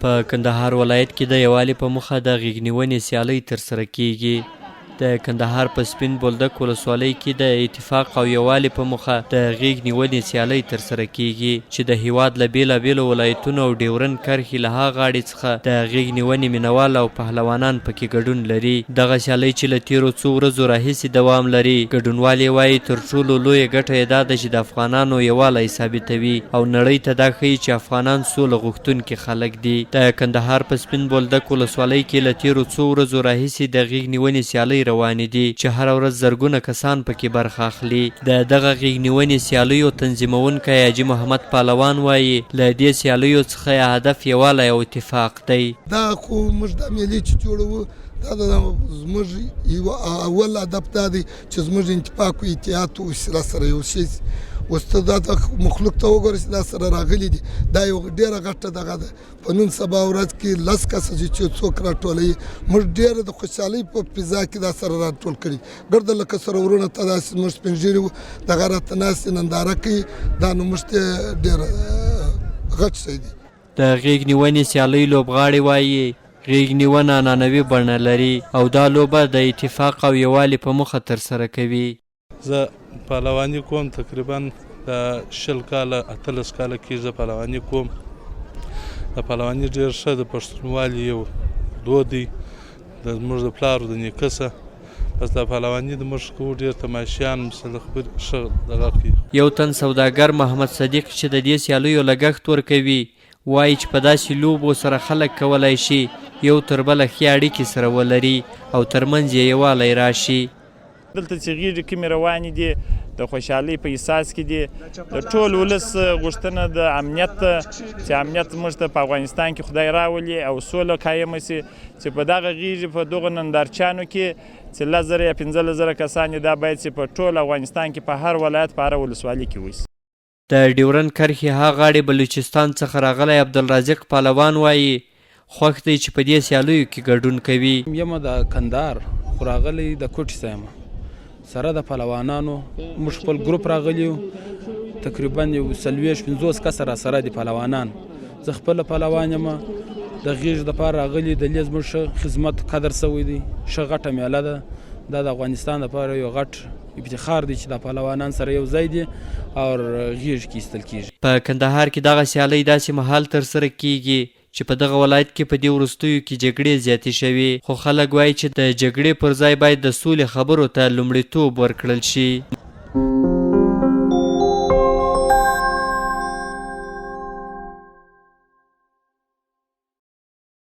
په کندهار ولایت کې د یووالي په موخه د غېږ نیونې سیالۍ ترسره کیږي. د کندهار په سپین بولدک ولسوالۍ کې د اتفاق او یووالي په موخه د غېږ نیونې سیالۍ ترسره کیږي چې د هیواد له بېلابېلو ولایتونو او ډیورند کرښې له هغه غاړې څخه د غېږ نیونې مینوال او پهلوانان پکې ګډون لري. دغه سیالۍ چې له تېرو څو ورځو راهیسې دوام لري، ګډونوال یې وایي تر ټولو لویه ګټه یې دا ده چې د افغانانو یووالی ثابتوي او نړۍ ته دا ښیي چې افغانان سوله غوښتونکي خلک دي. د کندهار په سپین بولدک ولسوالۍ کې له تېرو څو ورځو راهیسې د غېږ نیونې سیالۍ روانې دي چې هره ورځ زرګونه کسان پکې برخه اخلي. د دغه غېږ نیونې سیالیو تنظیمونکی حاجي محمد پهلوان وایي له دې سیالیو څخه یې هدف یووالی او اتفاق دی. دا خو موږ د ملي چې جوړوو دا زموږ یو اول هدف دا دی چې زموږ اتفاق او اتحاد او سره یو شي. اوس ته دا مخلوق ته وګورئ چې دا سره راغلي دي، دا یو ډېره غټه دغه ده. په نن سبا ورځ کې 10 کسه چې څوک راټولوي، موږ ډېره د خوشحالۍ په فضا کې دا سره راټول کړي. ګرده لکه سره ورونه ته داسې زموږ سپین ږیري وو دغه راته ناستې ننداره کوي، دا نو موږ ته ډېره غټ شی دی. د غېږ نیونې سیالۍ لوبغاړي وایي غېږ نیونه عنعنوي بڼه لري او دا لوبه د اتفاق او یووالي په موخه ترسره کوي. زه پهلواني کوم، تقریبا د 20 کاله 18 کاله کې زه پهلواني کوم. د پهلواني ډېر ښه د پښتونولي یو دود دی، د زموږ د پلارو د نیکه څخه. بس د پهلواني د موږ کوو ډېر تماشیان مثل خبرې ښه دغه کوي. یو تن سوداګر محمد صدیق چې د دې سیالیو لګښت ورکوي وایي چې په داسې لوبو سره خلک کولی شي یو تر بله ښې اړیکې سره ولري او ترمنځ یې یووالی راشي. دلته چې غېږې کومې روانې دي د خوشحالۍ په احساس کې دي. د ټول ولس غوښتنه د امنیت چې امنیت موږ ته په افغانستان کې خدای راولي او سوله قایمه سي، چې په دغه غېږې په دغو نندارچیانو کې چې 10,000 یا 15,000 کسان دا باید چې په ټول افغانستان کې په هر ولایت په هر ولسوالۍ کې وشي. د ډیورند کرښې ها غاړې بلوچستان څخه راغلی عبدالرازق پهلوان وایي خوښ دی چې په دې سیالیو کې ګډون کوي. یم د کندهار خو راغلی د کوټې څخه یم، سره د پهلوانانو موږ خپل ګروپ راغلی یو، تقریبا یو 40-50 کسه را سره دي پهلوانان. زه خپله پهلوان یم، د غېږ دپاره راغلي د لیز موږ ښه خدمت قدر سوی دی، ښه غټه میله ده. دا د افغانستان دپاره یو غټ افتخار دی چې د پهلوانان سره یو ځای دي او غېږ کې ایستل کېږي. په کندهار کې دغه سیالۍ داسې مهال ترسره کیږي چې په دغه ولایت کې په دې وروستیو کې جګړې زیاتې شوي، خو خلک وایي چې د جګړې پر ځای باید د سولې خبرو ته لومړیتوب ورکړل شي.